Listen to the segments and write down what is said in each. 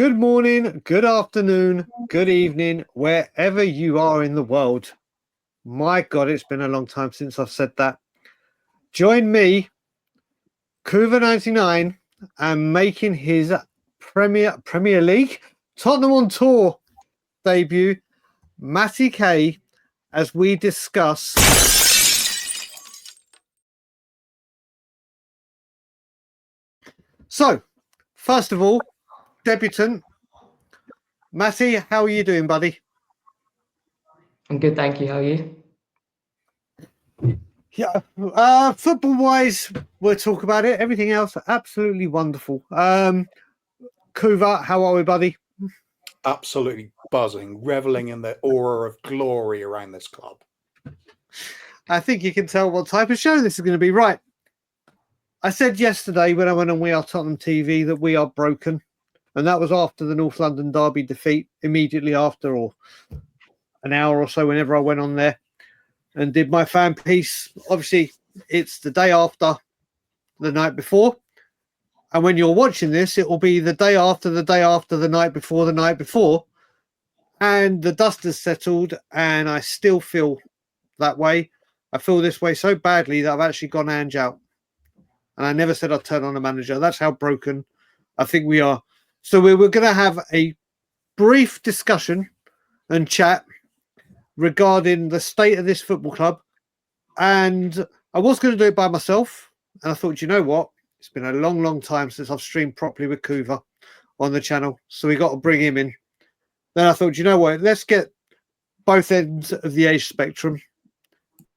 Good morning, good afternoon, good evening, wherever you are in the world. My God, it's been a long time since I've said that. Join me, Cuva99, and making his Premier League Tottenham on Tour debut, Matty K, as we discuss. So, first of all, debutant, Matty, how are you doing, buddy? I'm good, thank you. How are you? Yeah, football-wise, we'll talk about it. Everything else, absolutely wonderful. Kuva, how are we, buddy? Absolutely buzzing, reveling in the aura of glory around this club. I think you can tell what type of show this is going to be. Right. I said yesterday when I went on We Are Tottenham TV that we are broken. And that was after the North London derby defeat, immediately after, or an hour or so, whenever I went on there and did my fan piece. Obviously, it's the day after the night before. And when you're watching this, it will be the day after, the day after, the night before, the night before. And the dust has settled, and I still feel that way. I feel this way so badly that I've actually gone Ange out. And I never said I'd turn on a manager. That's how broken I think we are. So we're going to have a brief discussion and chat regarding the state of this football club. And I was going to do it by myself. And I thought, you know what? It's been a long, long time since I've streamed properly with Kuva on the channel. So we got to bring him in. Then I thought, you know what? Let's get both ends of the age spectrum.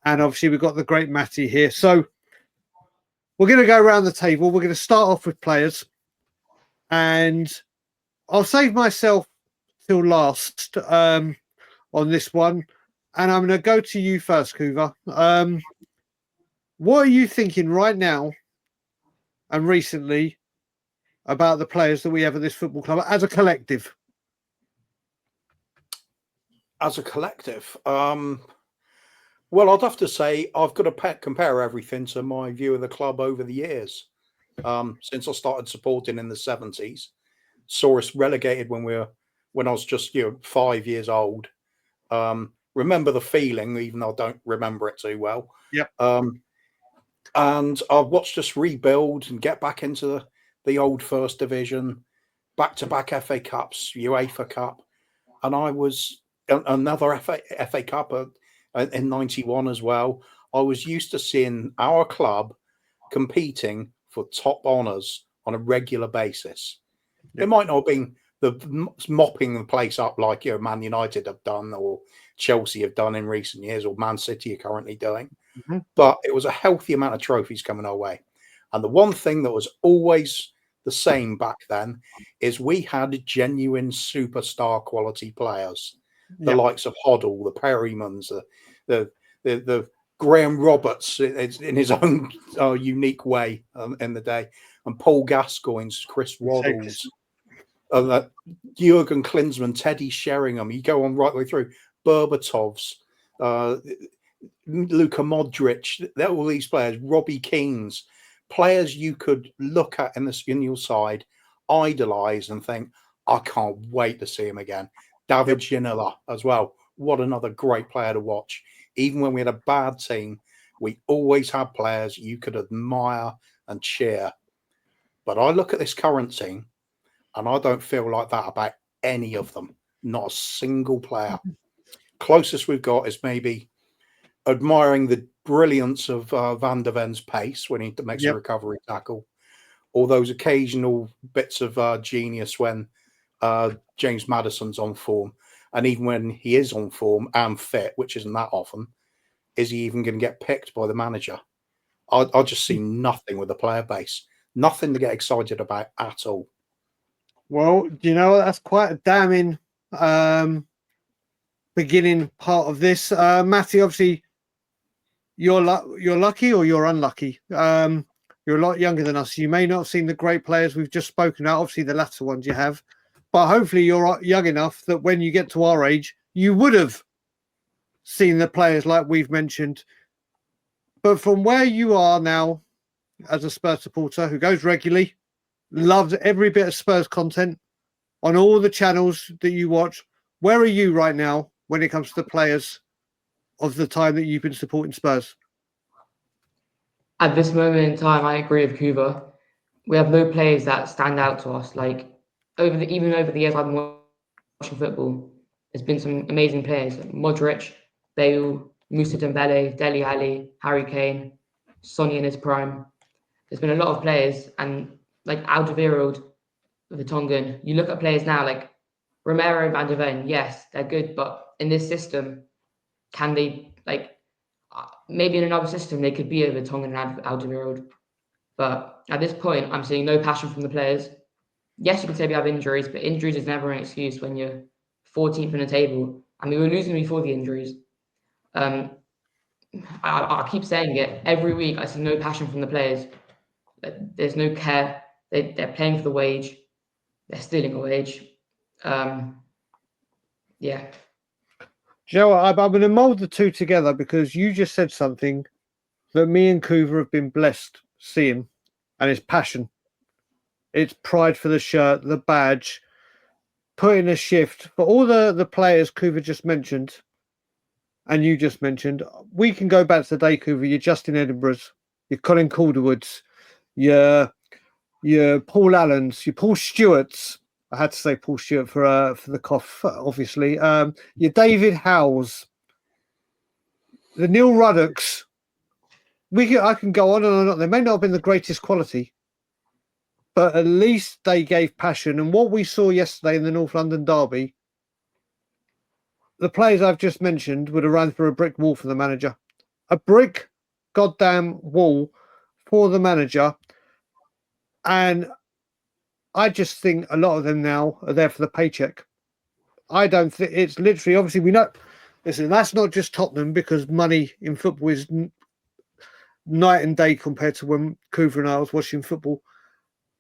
And obviously we've got the great Matty here. So we're going to go around the table. We're going to start off with players. And I'll save myself till last on this one. And I'm going to go to you first, Kuva. What are you thinking right now and recently about the players that we have at this football club as a collective? As a collective, well, I'd have to say I've got to compare everything to my view of the club over the years. Since I started supporting in the 70s, saw us relegated when I was just 5 years old. Remember the feeling, even though I don't remember it too well. Yep. And I've watched us rebuild and get back into the old First Division, back-to-back FA Cups, UEFA Cup, and I was another FA Cup in 91 as well. I was used to seeing our club competing for top honours on a regular basis. Yep. It might not have been the mopping the place up like Man United have done or Chelsea have done in recent years or Man City are currently doing. Mm-hmm. But it was a healthy amount of trophies coming our way. And the one thing that was always the same back then is we had genuine superstar quality players. The likes of Hoddle, the Perrymans, the Graham Roberts in his own unique way in the day, and Paul Gascoigne's, Chris Waddles, Jurgen Klinsmann, Teddy Sheringham. You go on right the way through, Berbatovs, Luka Modric, all these players, Robbie Keane's, players you could look at in your side, idolise and think, I can't wait to see him again. David Ginola as well. What another great player to watch. Even when we had a bad team, we always had players you could admire and cheer. But I look at this current team and I don't feel like that about any of them. Not a single player. Closest we've got is maybe admiring the brilliance of Van der Ven's pace when he makes a recovery tackle, or those occasional bits of genius when James Maddison's on form. And even when he is on form and fit, which isn't that often, is he even going to get picked by the manager? I just see nothing with the player base. Nothing to get excited about at all. Well, that's quite a damning beginning part of this. Matty, obviously, you're lucky or you're unlucky. You're a lot younger than us. You may not have seen the great players we've just spoken about. Obviously, the latter ones you have. But hopefully you're young enough that when you get to our age, you would have seen the players like we've mentioned. But from where you are now as a Spurs supporter who goes regularly, loves every bit of Spurs content, on all the channels that you watch. Where are you right now when it comes to the players of the time that you've been supporting Spurs? At this moment in time, I agree with Kuba. We have no players that stand out to us. Like even over the years I've been watching football, there's been some amazing players: like Modric, Bale, Moussa Dembele, Dele Alli, Harry Kane, Sonny in his prime. There's been a lot of players, and like Alderweireld, the Tongan. You look at players now like Romero, Van der Ven. Yes, they're good, but in this system, can they maybe in another system they could be over Tongan and Alderweireld? But at this point, I'm seeing no passion from the players. Yes, you can say we have injuries, but injuries is never an excuse when you're 14th in the table. And we were losing before the injuries. I keep saying it every week. I see no passion from the players. There's no care. They're playing for the wage. They're stealing a wage. Yeah. Do you know what? I'm going to mold the two together because you just said something that me and Coover have been blessed seeing, and it's passion. It's pride for the shirt, the badge, putting a shift. For all the players Coover just mentioned, and you just mentioned, we can go back to the day, Coover, your Justin Edinburgh's, your Colin Calderwood's, your Paul Allen's, your Paul Stewart's. I had to say Paul Stewart for the cough, obviously. Your David Howes, the Neil Ruddocks. I can go on and on. They may not have been the greatest quality, but at least they gave passion. And what we saw yesterday in the North London derby, the players I've just mentioned would have run through a brick wall for the manager. A brick goddamn wall for the manager. And I just think a lot of them now are there for the paycheck. I don't think it's literally, obviously, we know. Listen, that's not just Tottenham because money in football is night and day compared to when Coover and I was watching football.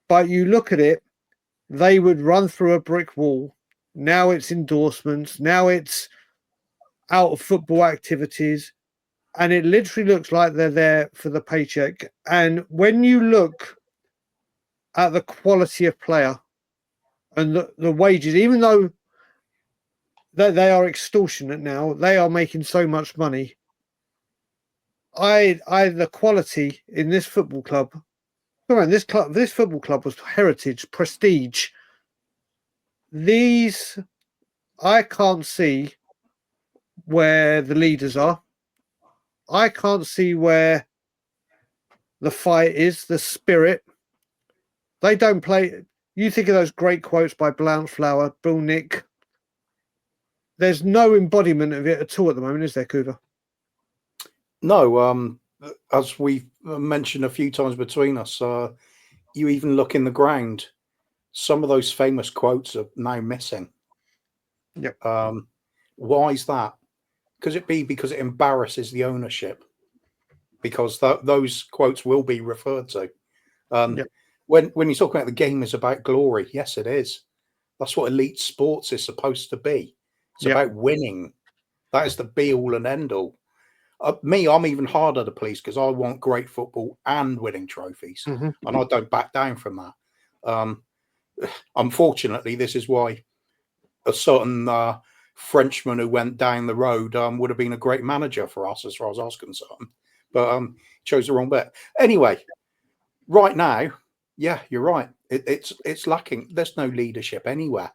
But you look at it, they would run through a brick wall. Now it's endorsements. Now it's out of football activities. And it literally looks like they're there for the paycheck. And when you look at the quality of player and the wages, even though they are extortionate now, they are making so much money. The quality in this football club, this football club was heritage, prestige. I can't see where the leaders are. I can't see where the fight is, the spirit. They don't play. You think of those great quotes by Blountflower, Bill Nick. There's no embodiment of it at all at the moment, is there, Coover? No. As we've mentioned a few times between us, you even look in the ground. Some of those famous quotes are now missing. Yep. Why is that? Because it embarrasses the ownership. Because those quotes will be referred to. Yep. When you talk about the game is about glory, yes, it is. That's what elite sports is supposed to be. It's about winning. That is the be all and end all. I'm even harder to please because I want great football and winning trophies, and I don't back down from that. Unfortunately, this is why a certain Frenchman who went down the road would have been a great manager for us, as far as I was concerned, but chose the wrong bit. Anyway, right now, yeah, you're right. It's lacking. There's no leadership anywhere,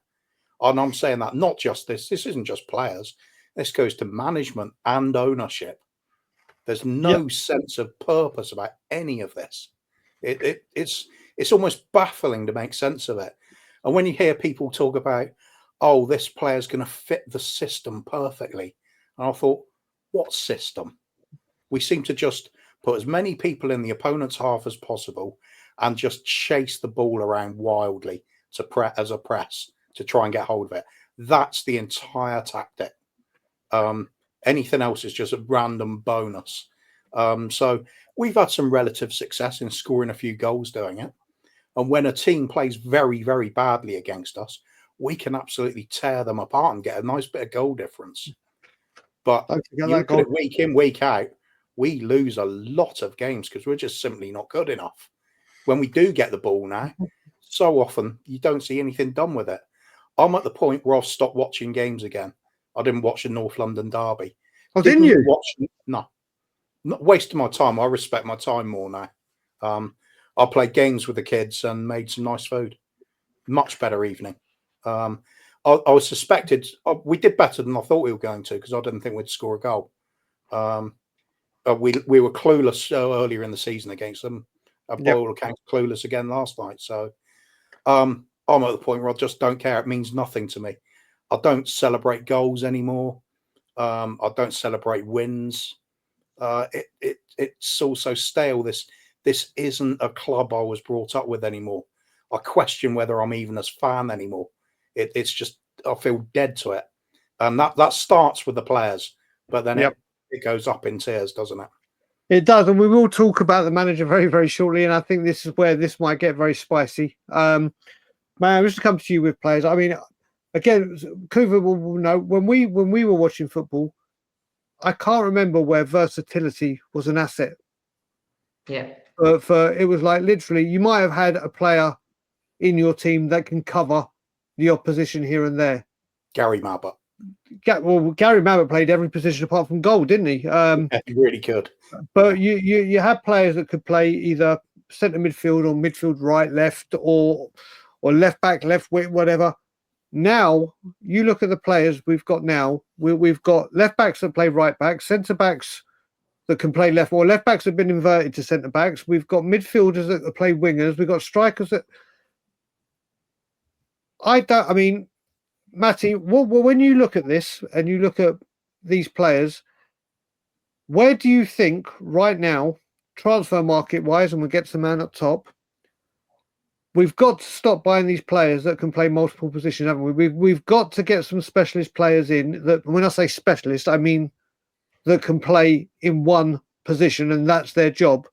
and I'm saying that not just this. This isn't just players. This goes to management and ownership. There's no sense of purpose about any of this. It's almost baffling to make sense of it. And when you hear people talk about, oh, this player's going to fit the system perfectly, and I thought, what system? We seem to just put as many people in the opponent's half as possible and just chase the ball around wildly as a press to try and get hold of it. That's the entire tactic. Anything else is just a random bonus. So we've had some relative success in scoring a few goals doing it. And when a team plays very, very badly against us, we can absolutely tear them apart and get a nice bit of goal difference. But you look at it week in, week out, we lose a lot of games because we're just simply not good enough. When we do get the ball now, so often you don't see anything done with it. I'm at the point where I've stopped watching games again. I didn't watch the North London derby. Oh, didn't you? No, not wasting my time. I respect my time more now. I played games with the kids and made some nice food. Much better evening. I was suspected. We did better than I thought we were going to because I didn't think we'd score a goal. We were clueless earlier in the season against them. By all accounts, clueless again last night. So I'm at the point where I just don't care. It means nothing to me. I don't celebrate goals anymore. I don't celebrate wins. It's also stale. This isn't a club I was brought up with anymore. I question whether I'm even a fan anymore. It's just I feel dead to it, and that starts with the players, but then it goes up in tiers, doesn't it? It does, and we will talk about the manager very, very shortly. And I think this is where this might get very spicy. Man, just to come to you with players. I mean, again, Kuva will know when we were watching football. I can't remember where versatility was an asset. Yeah. For it was like literally, you might have had a player in your team that can cover the opposition here and there. Gary Mabbott. Well, Gary Mabbott played every position apart from goal, didn't he? He really could. But you had players that could play either centre midfield or midfield right, left, or left back, left wing, whatever. Now you look at the players we've got now. We've got left backs that play right back, centre backs that can play left, or left backs have been inverted to centre backs. We've got midfielders that play wingers. We've got strikers that. I mean, Matty, when you look at this and you look at these players, where do you think right now, transfer market wise, and we'll get to the man up top, we've got to stop buying these players that can play multiple positions, haven't we? We've got to get some specialist players in that, when I say specialist, I mean that can play in one position and that's their job.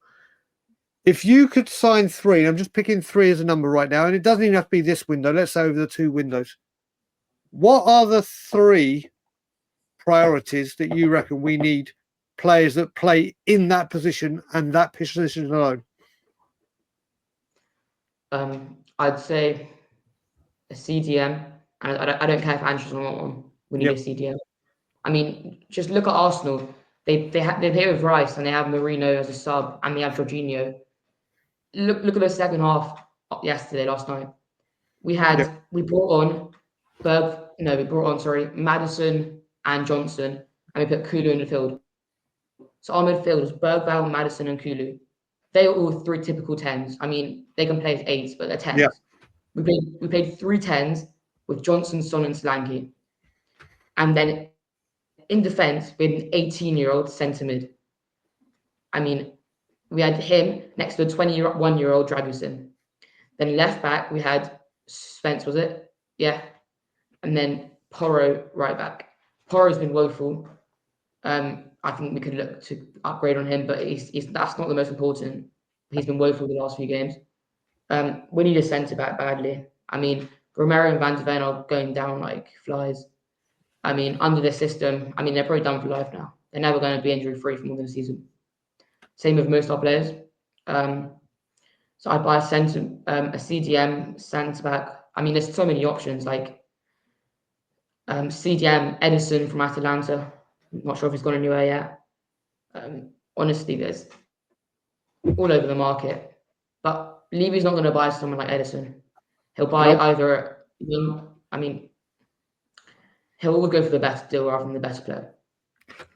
If you could sign 3, and I'm just picking 3 as a number right now, and it doesn't even have to be this window, let's say over the 2 windows. What are the 3 priorities that you reckon we need players that play in that position and that position alone? I'd say a CDM. I don't care if Andrew's on one. We need a CDM. I mean, just look at Arsenal. They play with Rice and they have Marino as a sub and they have Jorginho. Look at the second half last night. We brought on Maddison and Johnson, and we put Kulu in the field. So our midfield is Bergvall, Maddison, and Kulu. They are all 3 typical 10s. I mean, they can play as 8s, but they're 10s. Yeah. We played 3 10s with Johnson, Son, and Solanke. And then in defence, we had an 18-year-old centre mid. I mean, we had him next to a 21-year-old Dragusin. Then left back, we had Spence, was it? Yeah. And then Porro right back. Porro's been woeful. I think we could look to upgrade on him, but that's not the most important. He's been woeful the last few games. We need a centre back badly. I mean, Romero and Van de Ven are going down like flies. I mean, under this system, I mean, they're probably done for life now. They're never going to be injury-free for more than a season. Same with most of our players. So I'd buy a CDM, centre-back. I mean, there's so many options, like CDM, Edison from Atalanta. I'm not sure if he's gone anywhere yet. Honestly, there's all over the market. But Levy's not going to buy someone like Edison. He'll buy either, I mean, he'll always go for the best deal rather than the best player.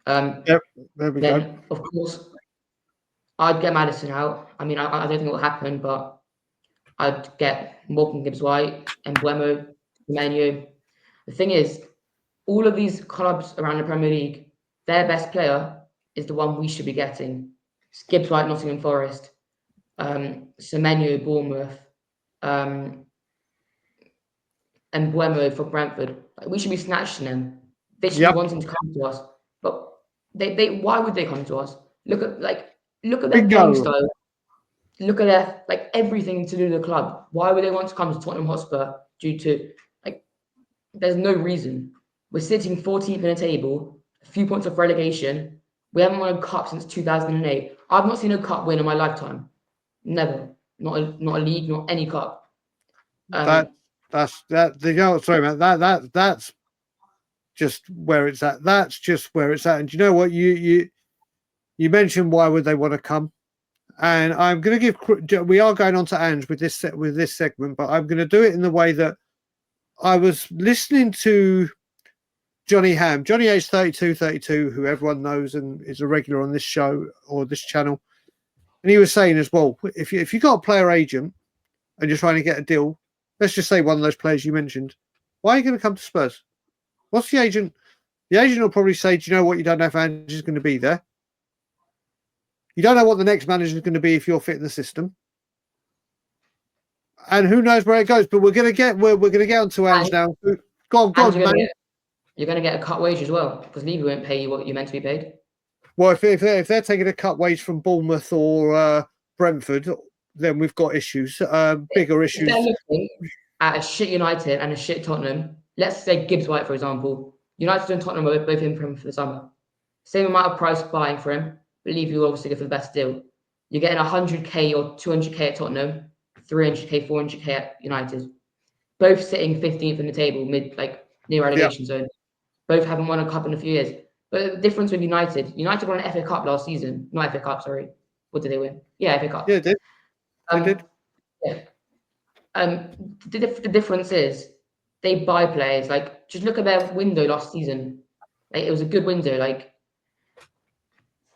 There we go. Of course, I'd get Maddison out. I mean, I don't think it will happen, but I'd get Morgan Gibbs-White, Mbeumo, Semenyo. The thing is, all of these clubs around the Premier League, their best player is the one we should be getting. It's Gibbs-White, Nottingham Forest, Semenyo, Bournemouth, Mbeumo for Brentford. Like, we should be snatching them. They should be wanting to come to us. But they why would they come to us? Look at their playing style. Look at their everything to do with the club. Why would they want to come to Tottenham Hotspur? Due to there's no reason. We're sitting 14th in the table, a few points of relegation. We haven't won a cup since 2008. I've not seen a cup win in my lifetime. Never. Not a league, not any cup. That's that. Sorry, man. That's just where it's at. That's just where it's at. And you know what? You mentioned why would they want to come? And I'm going to give. We are going on to Ange with this segment, but I'm going to do it in the way that I was listening to Johnny Ham, Johnny H 32, who everyone knows and is a regular on this show or this channel, and he was saying as well, if you got a player agent and you're trying to get a deal, let's just say one of those players you mentioned, why are you going to come to Spurs? What's the agent? The agent will probably say, do you know what? You don't know if Ange is going to be there. You don't know what the next manager is going to be if you're fitting the system. And who knows where it goes, but we're going to get onto Ange now. Go on, man. You're going to get a cut wage as well, because Levy won't pay you what you're meant to be paid. Well, if they're taking a cut wage from Bournemouth or Brentford, then we've got issues, bigger issues. If they're looking at a shit United and a shit Tottenham, let's say Gibbs White, for example. United and Tottenham are both in for him for the summer. Same amount of price buying for him, but Levy will obviously go for the best deal. You're getting 100k or 200k at Tottenham, 300k, 400k at United. Both sitting 15th in the table, near relegation zone. Both haven't won a cup in a few years. But the difference with United won an FA Cup last season. Not FA Cup, sorry. What did they win? Yeah, FA Cup. Yeah, they did. Yeah. The difference is they buy players. Like, just look at their window last season. Like, it was a good window. Like,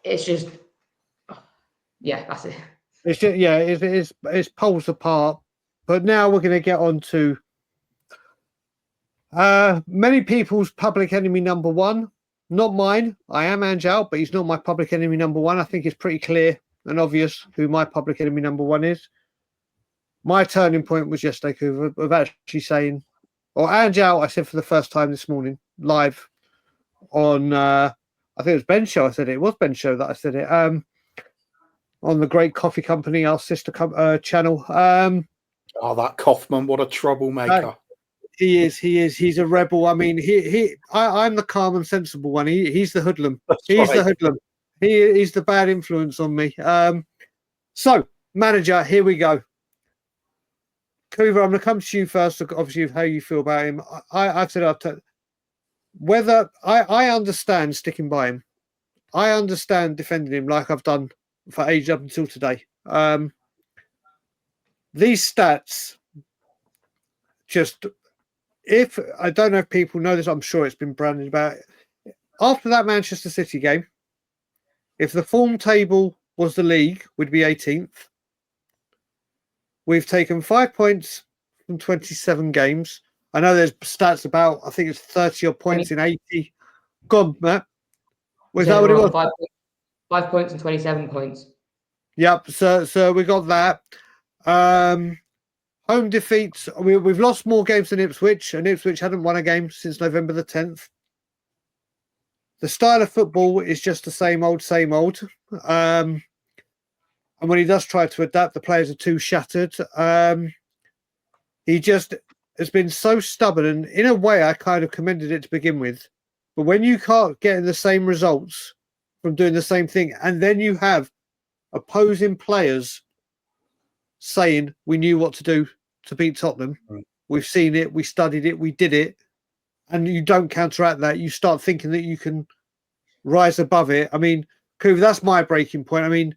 it's just, yeah, that's it. It's just, yeah, it's poles apart. But now we're going to get on to many people's public enemy number one. Not mine. I am Angel, but he's not my public enemy number one. I think it's pretty clear and obvious who my public enemy number one is. My turning point was yesterday of actually saying, or Angel, I said for the first time this morning, live on, I think it was Ben's show. I said it was Ben's show that I said it. On the Great Coffee Company, our sister channel. That Kaufman, what a troublemaker. He is. He's a rebel. I mean, I'm the calm and sensible one. He's the hoodlum. The hoodlum. He's the bad influence on me. So, manager, here we go. Coover, I'm going to come to you first. Obviously, how you feel about him. I've said whether I understand sticking by him. I understand defending him like I've done for ages up until today. These stats just. If I don't know if people know this, I'm sure it's been branded about. After that Manchester City game, if the form table was the league, we'd be 18th. We've taken 5 points from 27 games. I know there's stats about, I think it's 30 or points in 80. Go on, Matt. Was that what it was? 5 points and 27 points. Yep. So we got that. Home defeats. We've lost more games than Ipswich, and Ipswich hadn't won a game since November the 10th. The style of football is just the same old, same old. And when he does try to adapt, the players are too shattered. He just has been so stubborn, and in a way, I kind of commended it to begin with. But when you can't get the same results from doing the same thing, and then you have opposing players saying we knew what to do to beat Tottenham. Right. We've seen it, we studied it, we did it, and you don't counteract that. You start thinking that you can rise above it. I mean, Kuva, that's my breaking point. I mean,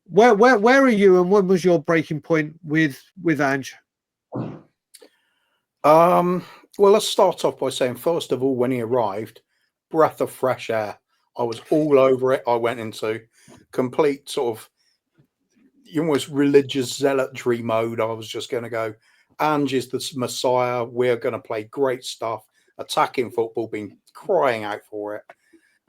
where are you, and when was your breaking point with Ange? Well, let's start off by saying, first of all, when he arrived, breath of fresh air. I was all over it. I went into complete sort of almost religious zealotry mode. I was just going to go, Ange is the Messiah. We're going to play great stuff, attacking football, been crying out for it.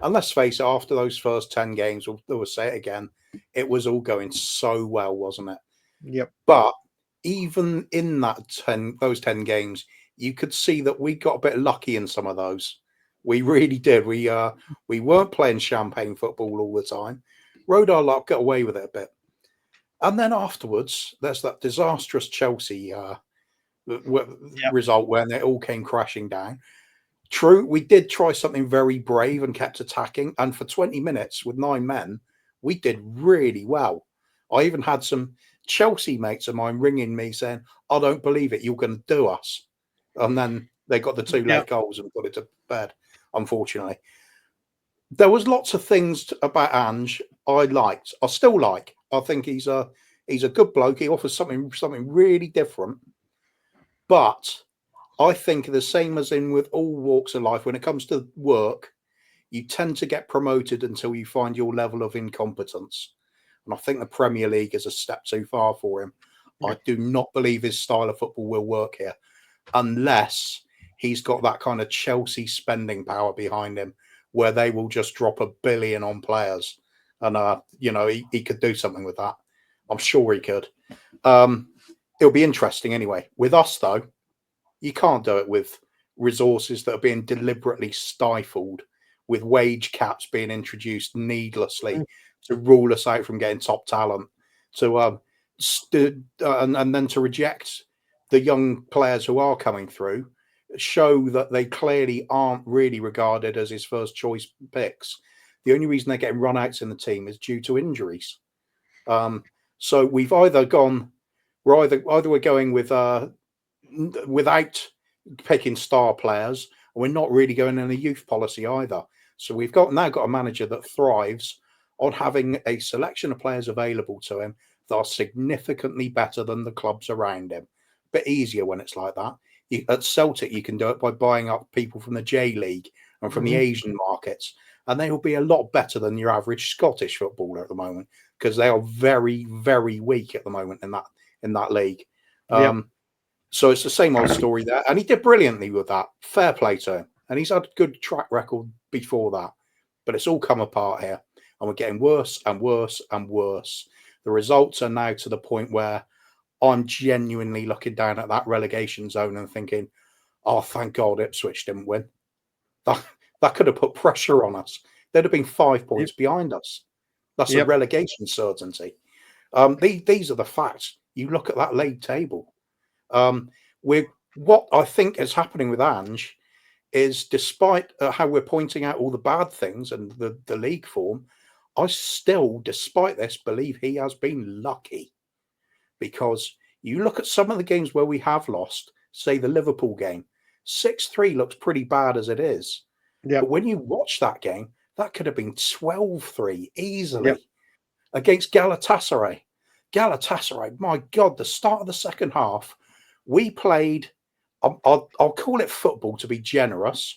And let's face it, after those first 10 games, we'll say it again, it was all going so well, wasn't it? Yep. But even in those 10 games, you could see that we got a bit lucky in some of those. We really did. We weren't playing champagne football all the time. Rode our luck, got away with it a bit. And then afterwards, there's that disastrous Chelsea result when it all came crashing down. True, we did try something very brave and kept attacking. And for 20 minutes with 9 men, we did really well. I even had some Chelsea mates of mine ringing me saying, "I don't believe it. You're going to do us," and then they got the 2 late goals and put it to bed. Unfortunately, there was lots of things about Ange I liked. I still like. I think he's a good bloke. He offers something really different. But I think the same as in with all walks of life, when it comes to work, you tend to get promoted until you find your level of incompetence. And I think the Premier League is a step too far for him. I do not believe his style of football will work here unless he's got that kind of Chelsea spending power behind him where they will just drop $1 billion on players. And, he could do something with that. I'm sure he could. It'll be interesting anyway. With us, though, you can't do it with resources that are being deliberately stifled, with wage caps being introduced needlessly to rule us out from getting top talent, and then to reject the young players who are coming through, show that they clearly aren't really regarded as his first choice picks. The only reason they're getting run-outs in the team is due to injuries. So we've either gone, we're going with without picking star players, and we're not really going in a youth policy either. So we've now got a manager that thrives on having a selection of players available to him that are significantly better than the clubs around him. A bit easier when it's like that. At Celtic, you can do it by buying up people from the J League and from the Asian markets, and they will be a lot better than your average Scottish footballer at the moment, because they are very, very weak at the moment in that league. So it's the same old story there, and he did brilliantly with that. Fair play to him, and he's had a good track record before that. But it's all come apart here, and we're getting worse and worse and worse. The results are now to the point where I'm genuinely looking down at that relegation zone and thinking, "Oh, thank God Ipswich didn't win. That could have put pressure on us. They'd have been 5 points behind us. That's a relegation certainty." These are the facts. You look at that league table. What I think is happening with Ange is, despite how we're pointing out all the bad things and the league form, I still, despite this, believe he has been lucky, because you look at some of the games where we have lost, say the Liverpool game, 6-3 looks pretty bad as it is. But when you watch that game, that could have been 12-3 easily against Galatasaray. Galatasaray, my God, the start of the second half, we played, I'll call it football to be generous,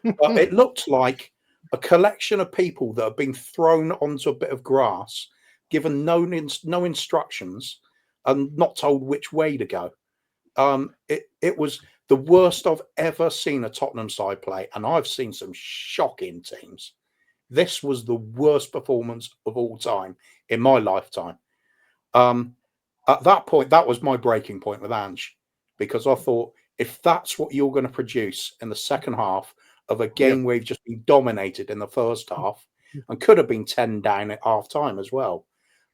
but it looked like a collection of people that have been thrown onto a bit of grass, given no instructions, and not told which way to go. It was the worst I've ever seen a Tottenham side play, and I've seen some shocking teams. This was the worst performance of all time in my lifetime. At that point, that was my breaking point with Ange, because I thought, if that's what you're going to produce in the second half of a game where you've just been dominated in the first half and could have been 10 down at half time as well,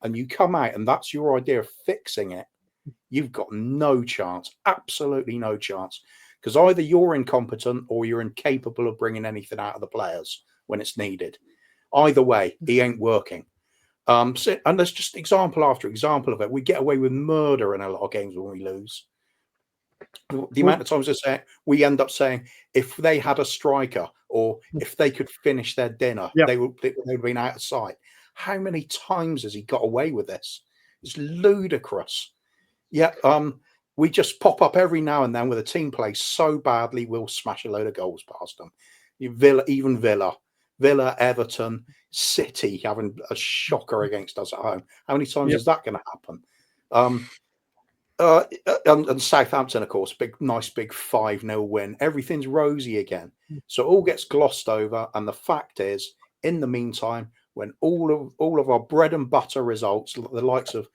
and you come out and that's your idea of fixing it, you've got no chance, absolutely no chance, because either you're incompetent or you're incapable of bringing anything out of the players when it's needed. Either way, he ain't working. And there's just example after example of it. We get away with murder in a lot of games when we lose. The amount of times we end up saying, if they had a striker or if they could finish their dinner, they would have been out of sight. How many times has he got away with this? It's ludicrous. We just pop up every now and then with a team plays so badly, we'll smash a load of goals past them. Villa, Everton, City having a shocker against us at home. How many times is that going to happen? And Southampton, of course, nice big 5-0 win. Everything's rosy again. So it all gets glossed over. And the fact is, in the meantime, when all of our bread and butter results, the likes of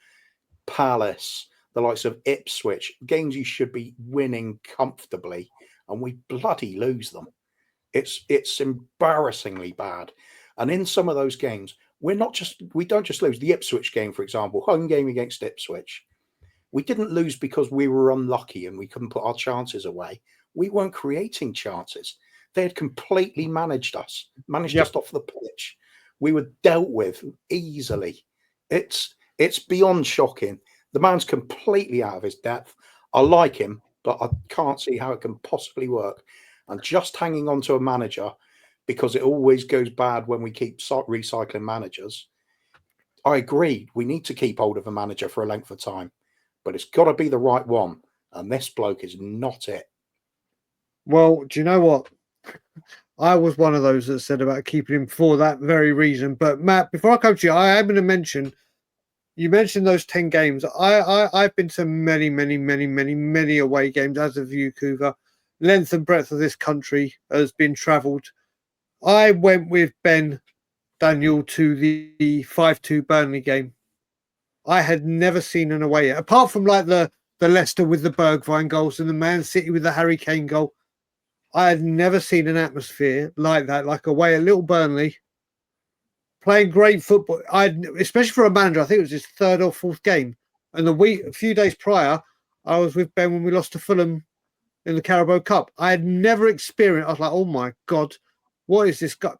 Palace, the likes of Ipswich, games you should be winning comfortably, and we bloody lose them. It's embarrassingly bad. And in some of those games, we don't just lose. The Ipswich game, for example, home game against Ipswich. We didn't lose because we were unlucky and we couldn't put our chances away. We weren't creating chances. They had completely managed us off the pitch. We were dealt with easily. It's beyond shocking. The man's completely out of his depth. I like him, but I can't see how it can possibly work. And just hanging on to a manager because it always goes bad when we keep recycling managers. I agree. We need to keep hold of a manager for a length of time, but it's got to be the right one. And this bloke is not it. Well, do you know what? I was one of those that said about keeping him for that very reason. But Matt, before I come to you, I am going to mention, you mentioned those 10 games. I've been to many away games, as have you, Kuva. Length and breadth of this country has been travelled. I went with Ben Daniel to the 5-2 Burnley game. I had never seen an away, apart from like the Leicester with the Bergwijn goals and the Man City with the Harry Kane goal. I had never seen an atmosphere like that, like away at Little Burnley, playing great football. Especially for a manager, I think it was his third or fourth game. And a few days prior, I was with Ben when we lost to Fulham in the Carabao Cup. I had never experienced. I was like, oh my God, what is this guy?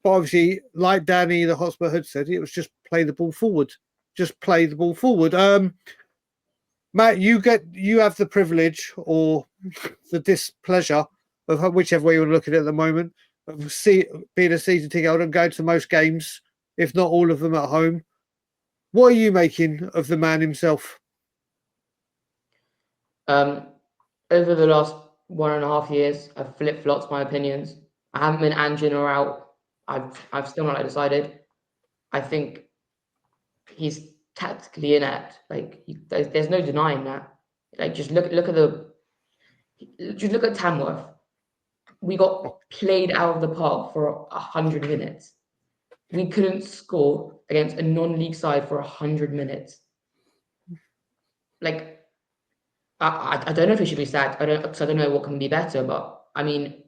But obviously, like Danny, the Hotspur had said, it was just play the ball forward. Just play the ball forward. Matt, you have the privilege or the displeasure of whichever way you're looking at the moment of being a season ticket holder and going to most games, if not all of them at home. What are you making of the man himself? Over the last 1.5 years, I've flip-flopped my opinions. I haven't been Ange in or out. I've still not decided. I think he's tactically inept. Like there's no denying that. Like just look at Tamworth. We got played out of the park for 100 minutes. We couldn't score against a non-league side for 100 minutes. Like I don't know if he should be sacked. I don't know what can be better. But I mean,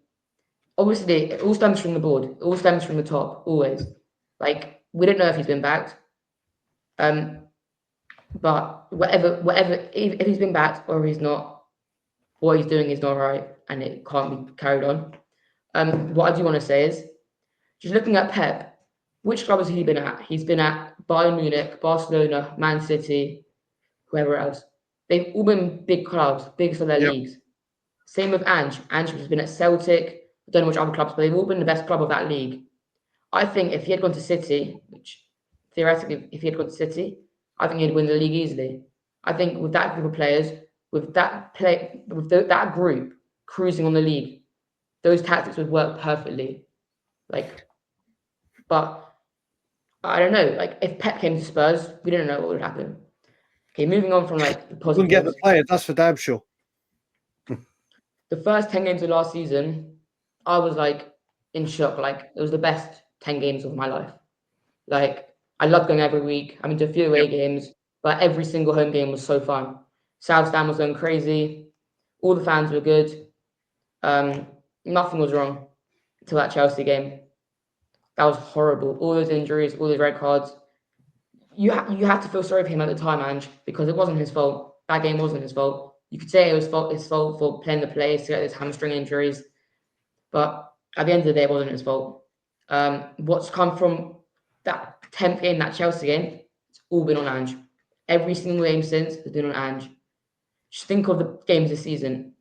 obviously, it all stems from the board. It all stems from the top. Always. Like we don't know if he's been backed. But whatever, if he's been backed or he's not, what he's doing is not right, and it can't be carried on. What I do want to say is, just looking at Pep, which club has he been at? He's been at Bayern Munich, Barcelona, Man City, whoever else. They've all been big clubs, big for their leagues. Same with Ange. Ange has been at Celtic. I don't know which other clubs, but they've all been the best club of that league. I think if he had gone to City, which theoretically, if he had gone to City, I think he'd win the league easily. I think with that group of players, with that group cruising on the league, those tactics would work perfectly. But I don't know. Like if Pep came to Spurs, we didn't know what would happen. Okay, moving on from like the positives. Wouldn't get the player, that's for damn sure. The first 10 games of last season, I was like in shock. Like it was the best 10 games of my life. Like I loved going every week. I mean, to a few away games, but every single home game was so fun. South Stand was going crazy. All the fans were good. Nothing was wrong until that Chelsea game. That was horrible. All those injuries, all those red cards. You had to feel sorry for him at the time, Ange, because it wasn't his fault. That game wasn't his fault. You could say it was his fault for playing the players to get those hamstring injuries, but at the end of the day, it wasn't his fault. What's come from that 10th game, that Chelsea game, it's all been on Ange. Every single game since has been on Ange. Just think of the games this season.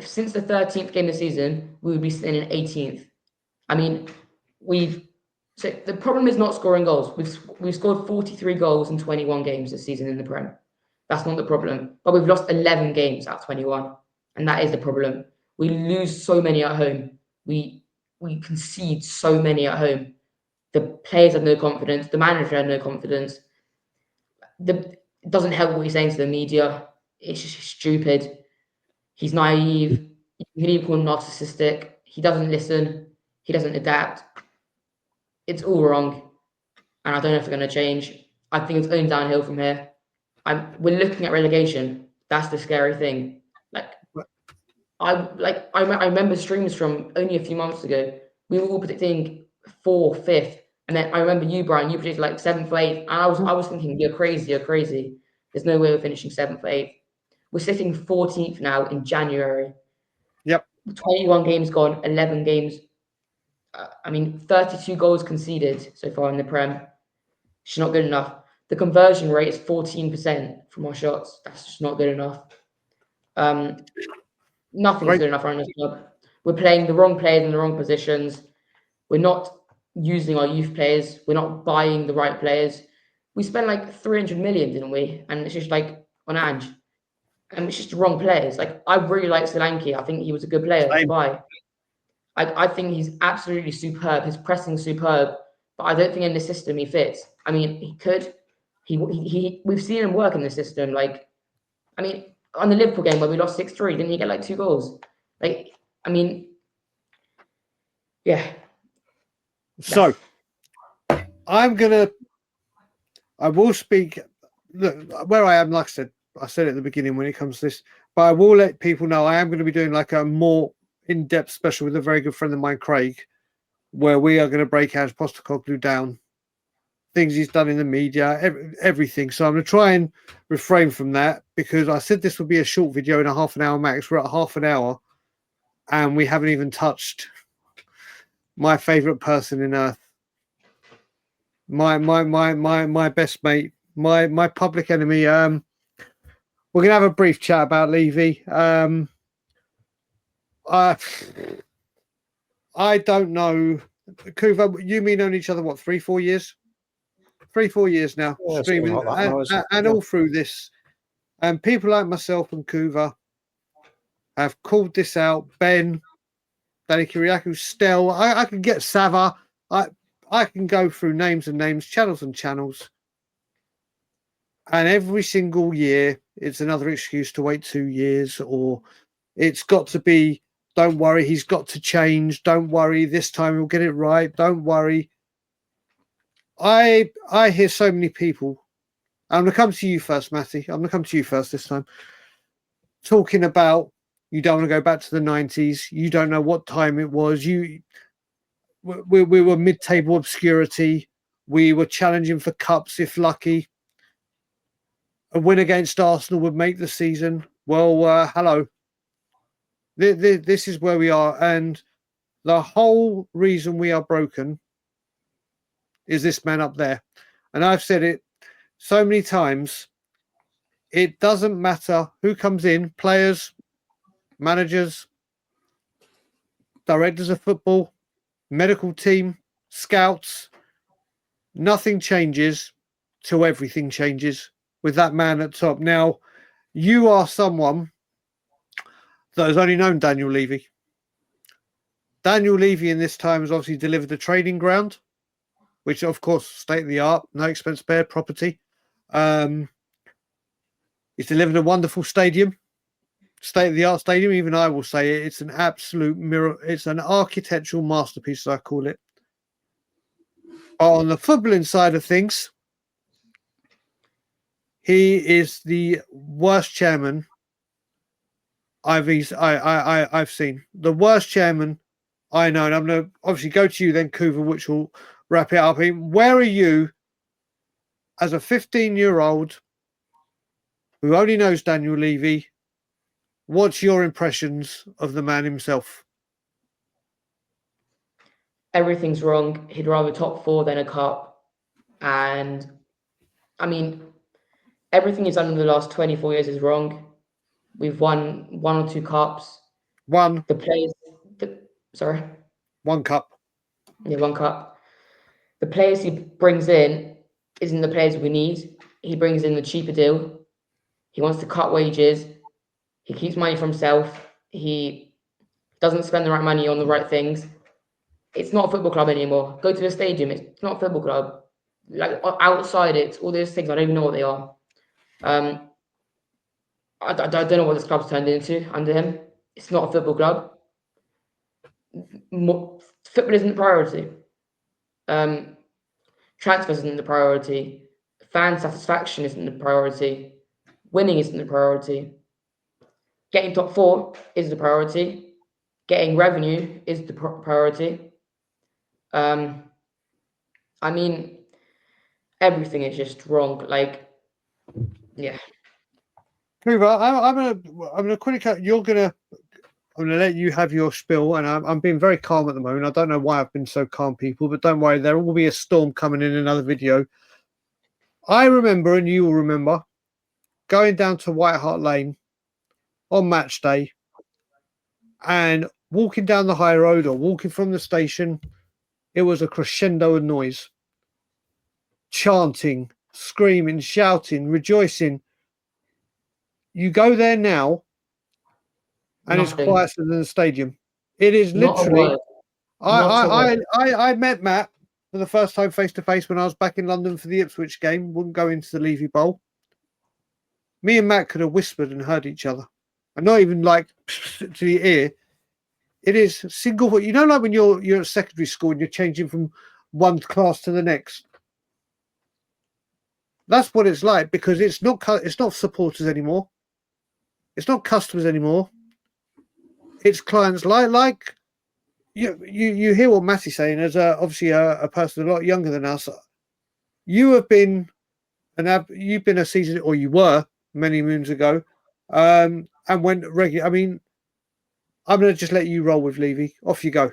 Since the 13th game of the season, we would be sitting in 18th. I mean, so the problem is not scoring goals. We've scored 43 goals in 21 games this season in the Prem. That's not the problem. But we've lost 11 games out of 21, and that is the problem. We lose so many at home. We concede so many at home. The players have no confidence. The manager had no confidence. It doesn't help what he's saying to the media. It's just stupid. He's naive. You can even call him narcissistic. He doesn't listen. He doesn't adapt. It's all wrong, and I don't know if it's going to change. I think it's only downhill from here. We're looking at relegation. That's the scary thing. I remember streams from only a few months ago. We were all predicting 4th, 5th, and then I remember you, Brian. You predicted like 7th, 8th, and I was thinking, you're crazy. There's no way we're finishing 7th, 8th. We're sitting 14th now in January. Yep. 21 games gone, 11 games. 32 goals conceded so far in the Prem. It's not good enough. The conversion rate is 14% from our shots. That's just not good enough. Nothing's Great. good enough around this club. We're playing the wrong players in the wrong positions. We're not using our youth players. We're not buying the right players. We spent like 300 million, didn't we? And it's just like on Ange. And it's just the wrong players. Like, I really like Solanke. I think he was a good player to Same. buy. I think he's absolutely superb. His pressing's superb. But I don't think in the system he fits. I mean, he could. We've seen him work in the system. Like, I mean, on the Liverpool game where we lost 6-3, didn't he get like 2 goals? Like, I mean, yeah. So I will speak. Look, where I am, like I said at the beginning when it comes to this, but I will let people know I am going to be doing like a more in-depth special with a very good friend of mine, Craig, where we are going to break Ange Postecoglou down, things he's done in the media, everything. So I'm going to try and refrain from that because I said this would be a short video in a half an hour max. We're at half an hour and we haven't even touched my favorite person in earth, my best mate, my public enemy. We're gonna have a brief chat about Levy. I don't know, Kuva. You mean known each other what 3-4 years? 3-4 years now, Yeah, streaming, something like that now, isn't it? and Yeah. all through this, and people like myself and Kuva have called this out. Ben, Danny Kiriakou, Stel. I can get Sava. I can go through names and names, channels and channels. And every single year, it's another excuse to wait 2 years, or it's got to be, don't worry, he's got to change. Don't worry, this time he'll get it right. Don't worry. I hear so many people. I'm going to come to you first, Matty. I'm going to come to you first this time. Talking about you don't want to go back to the 90s. You don't know what time it was. We were mid-table obscurity. We were challenging for cups if lucky. A win against Arsenal would make the season. Well, hello. This is where we are. And the whole reason we are broken is this man up there. And I've said it so many times. It doesn't matter who comes in, players, managers, directors of football, medical team, scouts. Nothing changes till everything changes with that man at top. Now, you are someone that has only known Daniel Levy. Daniel Levy in this time has obviously delivered a training ground, which of course, state of the art, no expense spared property. He's delivered a wonderful stadium, state of the art stadium. Even I will say it. It's an absolute mirror. It's an architectural masterpiece, as I call it. On the footballing side of things, he is the worst chairman I've seen. The worst chairman I know. And I'm going to obviously go to you then, Kuva, which will wrap it up. I mean, where are you as a 15-year-old who only knows Daniel Levy? What's your impressions of the man himself? Everything's wrong. He'd rather top 4 than a cup. And I mean, everything he's done in the last 24 years is wrong. We've won 1 or 2 cups. One cup. Yeah, 1 cup. The players he brings in isn't the players we need. He brings in the cheaper deal. He wants to cut wages. He keeps money for himself. He doesn't spend the right money on the right things. It's not a football club anymore. Go to a stadium. It's not a football club. Like outside it, all those things, I don't even know what they are. I don't know what this club's turned into under him. It's not a football club. Football isn't the priority. Transfers isn't the priority. Fan satisfaction isn't the priority. Winning isn't the priority. Getting top 4 is the priority. Getting revenue is the priority. I mean, everything is just wrong. Like, yeah. Kuva, I'm gonna quickly cut. I'm gonna let you have your spiel, and I'm being very calm at the moment. I don't know why I've been so calm, people, but don't worry, there will be a storm coming in another video. I remember, and you will remember, going down to White Hart Lane on match day and walking down the high road or walking from the station. It was a crescendo of noise, chanting, screaming, shouting, rejoicing. You go there now, and it's Nothing. quieter than the stadium. It is Not a literally. word. I Not a I word. I I met Matt for the first time face to face when I was back in London for the Ipswich game. Wouldn't go into the Levy Bowl. Me and Matt could have whispered and heard each other, and not even like to the ear. It is single. You know, like when you're at secondary school and you're changing from one class to the next. That's what it's like, because it's not supporters anymore. It's not customers anymore. It's clients. Like you hear what Matty's saying as obviously a person a lot younger than us. You have been you've been a season, or you were many moons ago, and went regular. I mean, I'm going to just let you roll with Levy. Off you go.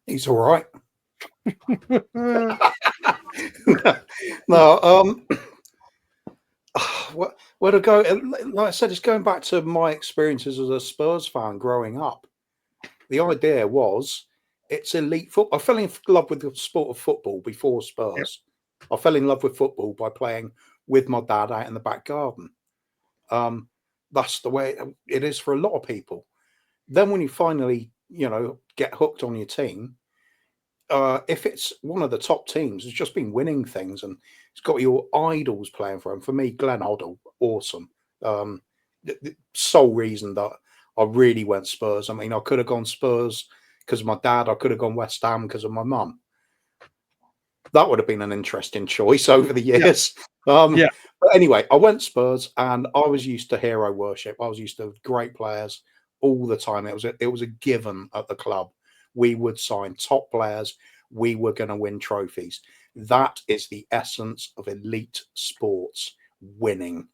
He's all right. No, where to go? Like I said, it's going back to my experiences as a Spurs fan growing up. The idea was it's elite football. I fell in love with the sport of football before Spurs. Yep. I fell in love with football by playing with my dad out in the back garden. That's the way it is for a lot of people. Then when you finally, get hooked on your team, if it's one of the top teams, it's just been winning things and it's got your idols playing for them. For me, Glenn Hoddle, awesome. The sole reason that I really went Spurs. I mean, I could have gone Spurs because of my dad. I could have gone West Ham because of my mum. That would have been an interesting choice over the years. Yeah. But anyway, I went Spurs, and I was used to hero worship. I was used to great players all the time. It was a given at the club. We would sign top players. We were going to win trophies. That is the essence of elite sports, winning.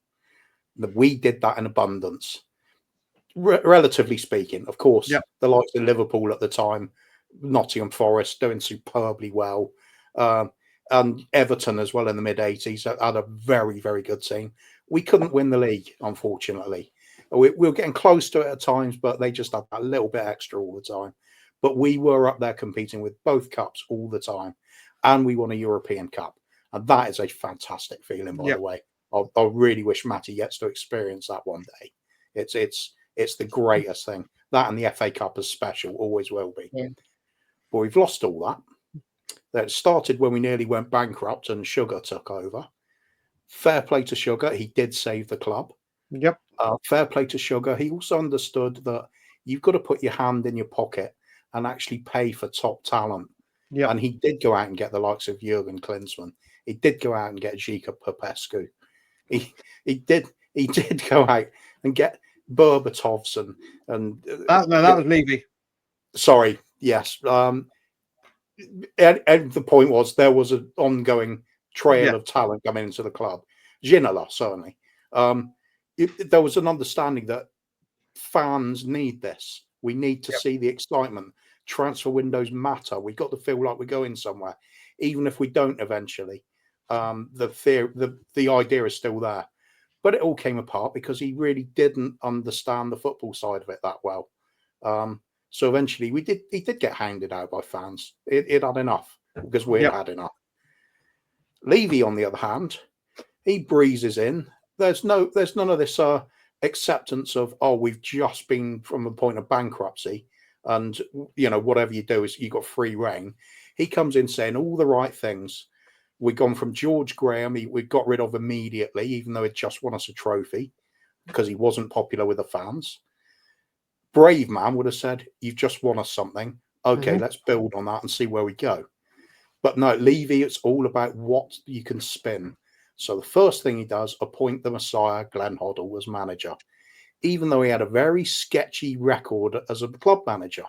We did that in abundance. Relatively speaking, of course, the likes of Liverpool at the time, Nottingham Forest doing superbly well, and Everton as well in the mid-80s had a very, very good team. We couldn't win the league, unfortunately. We were getting close to it at times, but they just had a little bit extra all the time. But we were up there competing with both cups all the time, and we won a European Cup, and that is a fantastic feeling, by the way. I really wish Matty gets to experience that one day. It's the greatest thing. That and the FA Cup is special, always will be. Yeah. But we've lost all that. That started when we nearly went bankrupt and Sugar took over. Fair play to Sugar. He did save the club. Yep. Fair play to Sugar. He also understood that you've got to put your hand in your pocket and actually pay for top talent. Yep. And he did go out and get the likes of Jurgen Klinsmann. He did go out and get Zika Popescu. He did go out and get Berbatovs and that was Levy. Sorry, yes. And the point was there was an ongoing trail of talent coming into the club. Ginola, certainly. There was an understanding that fans need this. We need to see the excitement. Transfer windows matter. We've got to feel like we're going somewhere, even if we don't eventually. The idea is still there. But it all came apart because he really didn't understand the football side of it that well. So eventually he did get hounded out by fans. It had enough because we had enough. Levy, on the other hand, he breezes in. There's none of this acceptance of, we've just been from a point of bankruptcy and, whatever you do is you got free reign. He comes in saying all the right things. We've gone from George Graham, we got rid of immediately, even though it just won us a trophy because he wasn't popular with the fans. Brave man would have said, you've just won us something. Okay, let's build on that and see where we go. But no, Levy, it's all about what you can spin. So the first thing he does, appoint the Messiah, Glenn Hoddle, as manager, even though he had a very sketchy record as a club manager.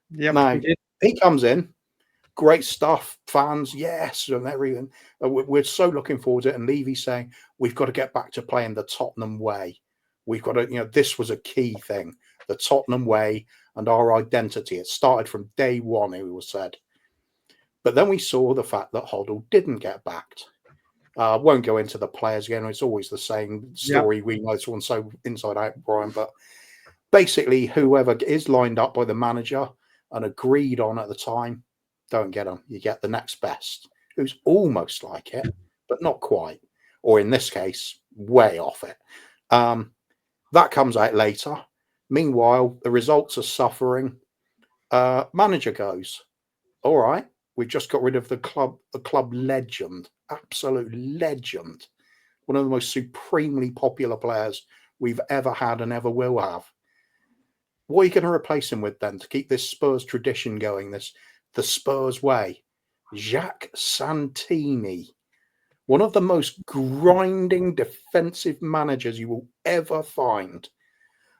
Yep, now, he comes in, great stuff, fans, yes, and everything. We're so looking forward to it. And Levy saying, we've got to get back to playing the Tottenham way. We've got to, this was a key thing, the Tottenham way and our identity. It started from day one, it was said. But then we saw the fact that Hoddle didn't get backed. Won't go into the players again. It's always the same story. We know this one so inside out, Brian. But basically, whoever is lined up by the manager and agreed on at the time, don't get them. You get the next best, who's almost like it, but not quite. Or in this case, way off it. That comes out later. Meanwhile, the results are suffering. Manager goes, all right, we've just got rid of the club legend, absolute legend, one of the most supremely popular players we've ever had and ever will have. What are you going to replace him with then to keep this Spurs tradition going, the Spurs way? Jacques Santini, one of the most grinding defensive managers you will ever find.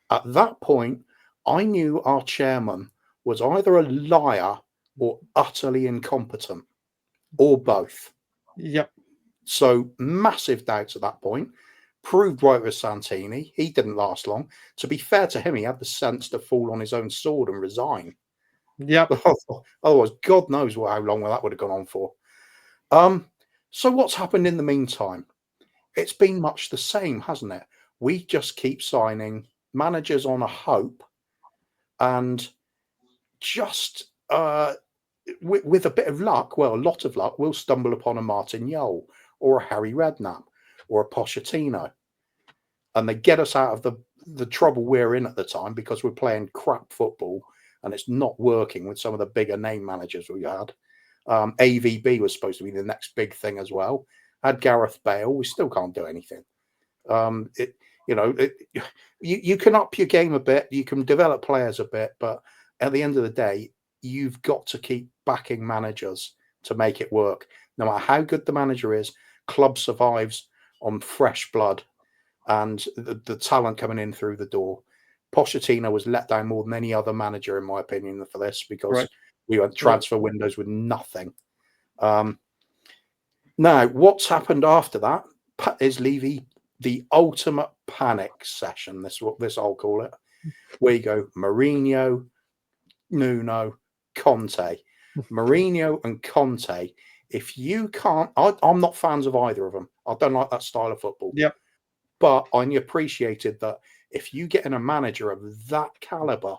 At that point, I knew our chairman was either a liar or utterly incompetent, or both. Yep. So massive doubts at that point. Proved right with Santini. He didn't last long. To be fair to him, he had the sense to fall on his own sword and resign. Yep. Otherwise, God knows how long that would have gone on for. So what's happened in the meantime? It's been much the same, hasn't it? We just keep signing managers on a hope, and just with a bit of luck, well, a lot of luck, we'll stumble upon a Martin Jol or a Harry Redknapp or a Pochettino, and they get us out of the trouble we're in at the time because we're playing crap football and it's not working with some of the bigger name managers we had. AVB was supposed to be the next big thing as well. Had Gareth Bale, we still can't do anything. You can up your game a bit, you can develop players a bit, but at the end of the day, you've got to keep backing managers to make it work. No matter how good the manager is, club survives on fresh blood and the talent coming in through the door. Pochettino was let down more than any other manager, in my opinion, for this, because we went transfer windows with nothing. Now, what's happened after that is Levy, the ultimate panic session, this I'll call it, where you go Mourinho, Nuno, Conte. Mourinho and Conte, if you can't, I'm not fans of either of them. I don't like that style of football. Yep. But I appreciated that if you get in a manager of that caliber,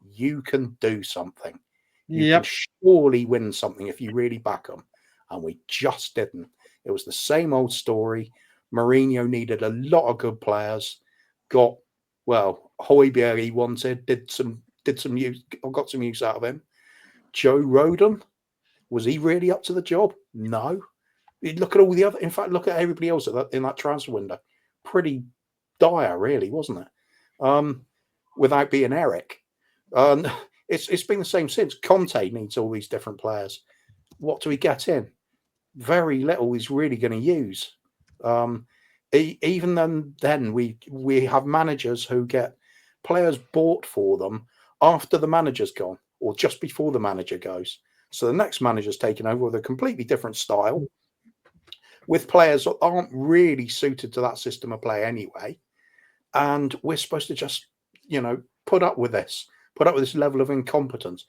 you can do something. You can surely win something if you really back them. And we just didn't. It was the same old story. Mourinho needed a lot of good players. Got, well, Højbjerg he wanted, did some use, got some use out of him. Joe Rodon, was he really up to the job? No. Look at all the other, in fact, look at everybody else in that transfer window. Pretty dire, really, wasn't it? Without being Eric. It's been the same since. Conte needs all these different players. What do we get in? Very little he's really going to use. Even then we have managers who get players bought for them after the manager's gone or just before the manager goes. So the next manager's taken over with a completely different style, with players that aren't really suited to that system of play anyway. And we're supposed to just, put up with this level of incompetence.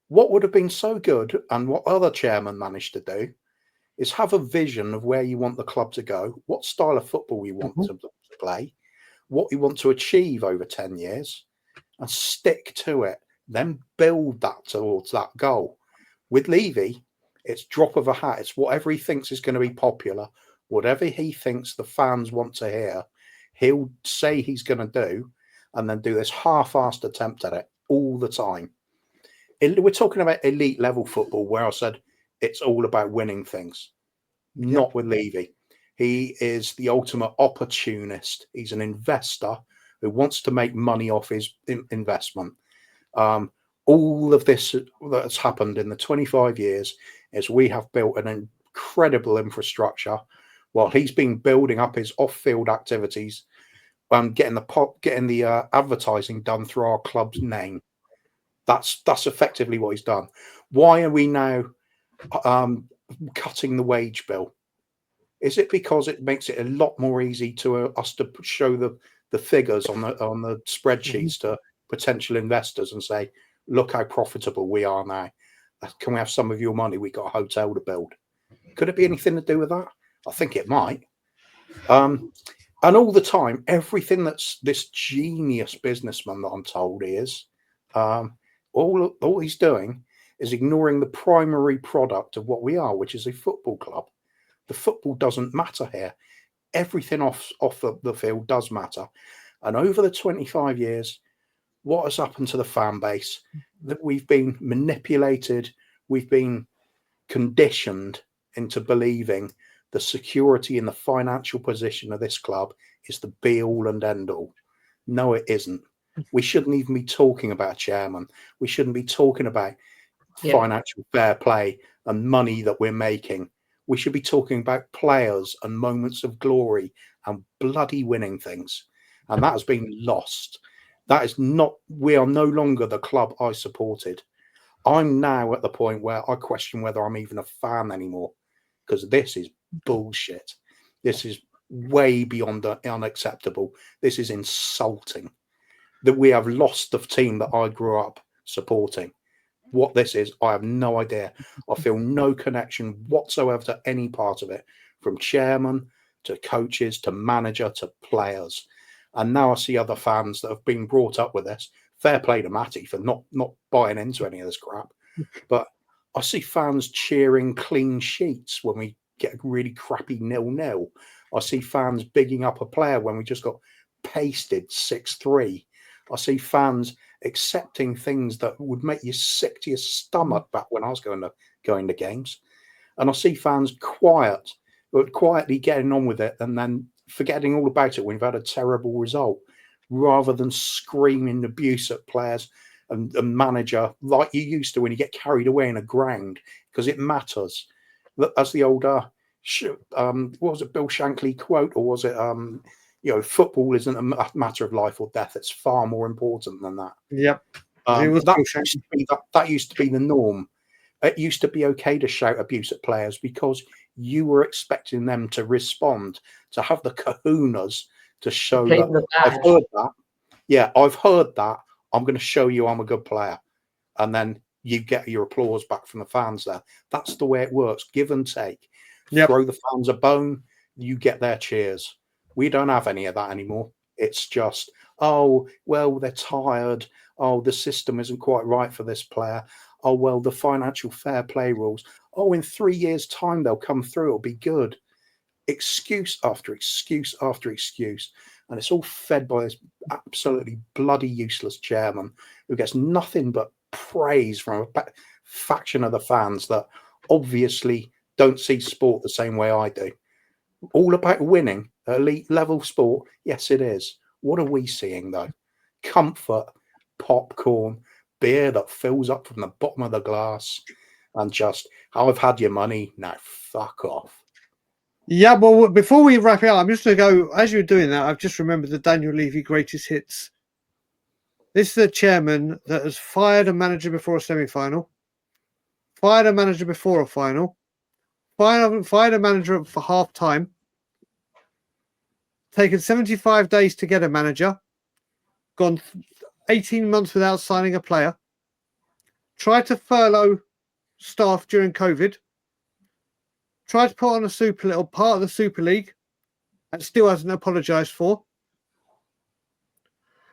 What would have been so good, and what other chairman managed to do, is have a vision of where you want the club to go, what style of football you want to play, what you want to achieve over 10 years, and stick to it. Then build that towards that goal. With Levy, it's drop of a hat. It's whatever he thinks is going to be popular, whatever he thinks the fans want to hear, he'll say he's going to do, and then do this half-assed attempt at it all the time. We're talking about elite level football, where I said it's all about winning things. Not with Levy. He is the ultimate opportunist. He's an investor who wants to make money off his investment. All of this that's happened in the 25 years is we have built an incredible infrastructure while he's been building up his off-field activities and getting the advertising done through our club's name. That's effectively what he's done. Why are we now cutting the wage bill? Is it because it makes it a lot more easy to us to show the figures on the spreadsheets to potential investors and say, look how profitable we are now? can we have some of your money? We got a hotel to build. Could it be anything to do with that? I think it might. And all the time, everything that's this genius businessman that I'm told he is, all he's doing is ignoring the primary product of what we are, which is a football club. The football doesn't matter here. Everything off the field does matter. And over the 25 years, what has happened to the fan base? That we've been manipulated, we've been conditioned into believing the security and the financial position of this club is the be all and end all. No, it isn't. We shouldn't even be talking about chairman. We shouldn't be talking about financial fair play and money that we're making. We should be talking about players and moments of glory and bloody winning things. And that has been lost. That is not, we are no longer the club I supported. I'm now at the point where I question whether I'm even a fan anymore, because this is bullshit. This is way beyond unacceptable. This is insulting that we have lost the team that I grew up supporting. What this is, I have no idea. I feel no connection whatsoever to any part of it, from chairman to coaches to manager to players. And now I see other fans that have been brought up with this. Fair play to Matty for not buying into any of this crap. But I see fans cheering clean sheets when we get a really crappy 0-0. I see fans bigging up a player when we just got pasted 6-3. I see fans accepting things that would make you sick to your stomach back when I was going to games. And I see fans quietly getting on with it and then forgetting all about it when we've had a terrible result, rather than screaming abuse at players and manager like you used to when you get carried away in a ground, because it matters. As the old what was it, Bill Shankly quote, or was it football isn't a matter of life or death, it's far more important than that. Yep. That used to be the norm. It used to be okay to shout abuse at players because you were expecting them to respond, to have the kahunas to show that I've heard that. Yeah, I've heard that. I'm going to show you I'm a good player. And then you get your applause back from the fans there. That's the way it works. Give and take. Yep. Throw the fans a bone, you get their cheers. We don't have any of that anymore. It's just, oh, well, they're tired. Oh, the system isn't quite right for this player. Oh, well, the financial fair play rules. Oh, in 3 years' time, they'll come through. It'll be good. Excuse after excuse after excuse. And it's all fed by this absolutely bloody useless chairman who gets nothing but praise from a faction of the fans that obviously don't see sport the same way I do. All about winning, elite level sport. Yes, it is. What are we seeing, though? Comfort, popcorn, beer that fills up from the bottom of the glass, and just, I've had your money, now fuck off. Yeah, well, before we wrap it up, I'm just going to go, as you're doing that, I've just remembered the Daniel Levy greatest hits. This is the chairman that has fired a manager before a semi-final, fired a manager before a final, fired a manager for half-time, taken 75 days to get a manager, gone 18 months without signing a player, tried to furlough staff during COVID, tried to put on a part of the Super League, and still hasn't apologised for.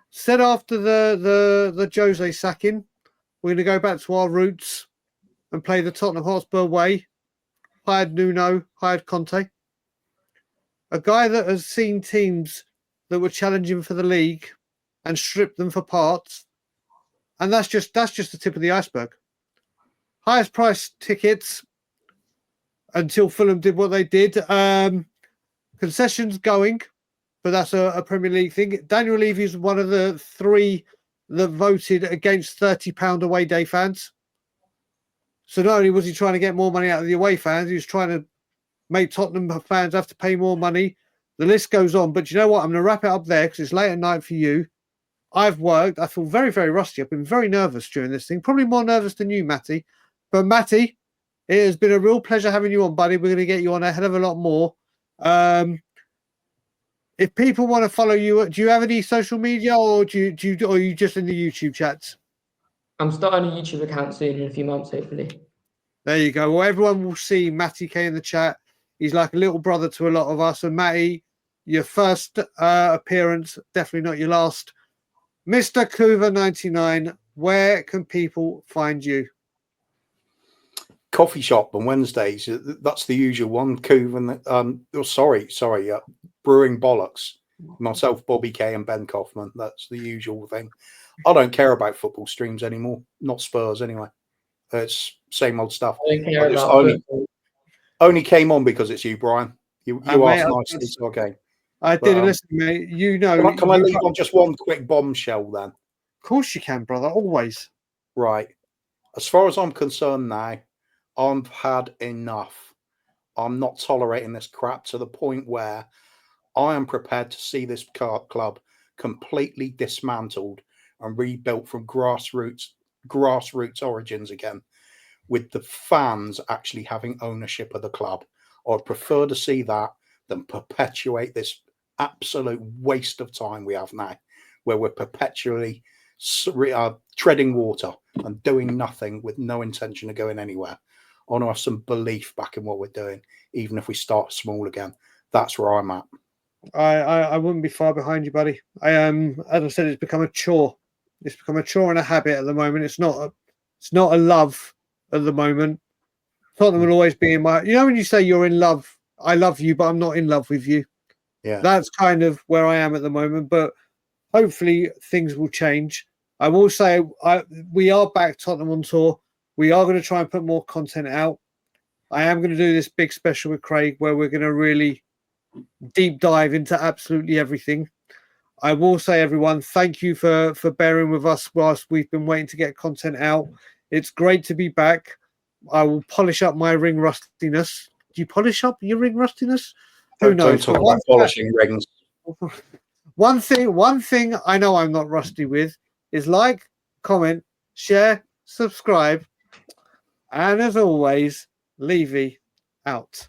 Said after the Jose sacking, we're going to go back to our roots and play the Tottenham Hotspur way. Hired Nuno, hired Conte. A guy that has seen teams that were challenging for the league and stripped them for parts. And that's just the tip of the iceberg. Highest price tickets until Fulham did what they did. Concessions going, but that's a Premier League thing. Daniel Levy is one of the three that voted against £30 away day fans. So not only was he trying to get more money out of the away fans, he was trying to make Tottenham fans have to pay more money. The list goes on. But you know what? I'm going to wrap it up there because it's late at night for you. I've worked. I feel very, very rusty. I've been very nervous during this thing. Probably more nervous than you, Matty. But Matty, it has been a real pleasure having you on, buddy. We're going to get you on a hell of a lot more. If people want to follow you, do you have any social media, or are you just in the YouTube chats? I'm starting a YouTube account soon in a few months, hopefully. There you go. Well, everyone will see Matty K in the chat. He's like a little brother to a lot of us. And Matty, your first appearance, definitely not your last. Mr. Coover99, where can people find you? Coffee shop on Wednesdays. That's the usual one. Coover. Brewing Bollocks. Myself, Bobby K, and Ben Kaufman. That's the usual thing. I don't care about football streams anymore. Not Spurs anyway. It's same old stuff. I don't care I just about only came on because it's you, Brian. You Mate, asked nicely, so okay. I didn't listen, mate. You know. Can I leave on just one quick bombshell then? Of course you can, brother. Always. Right. As far as I'm concerned now, I've had enough. I'm not tolerating this crap to the point where I am prepared to see this club completely dismantled and rebuilt from grassroots origins again, with the fans actually having ownership of the club. I'd prefer to see that than perpetuate this absolute waste of time we have now, where we're perpetually treading water and doing nothing with no intention of going anywhere. I want to have some belief back in what we're doing, even if we start small again. That's where I'm at. I wouldn't be far behind you, buddy. As I said, it's become a chore. It's become a chore and a habit at the moment. It's not a love at the moment. Tottenham will always be in my. You know when you say you're in love, I love you, but I'm not in love with you. Yeah, that's kind of where I am at the moment. But hopefully things will change. I will say we are back Tottenham on tour. We are going to try and put more content out. I am going to do this big special with Craig where we're going to really deep dive into absolutely everything. I will say, everyone, thank you for bearing with us whilst we've been waiting to get content out. It's great to be back. I will polish up my ring rustiness. Do you polish up your ring rustiness? Who knows? Don't talk about polishing rings. One thing I know I'm not rusty with is like, comment, share, subscribe, and as always, Levy out.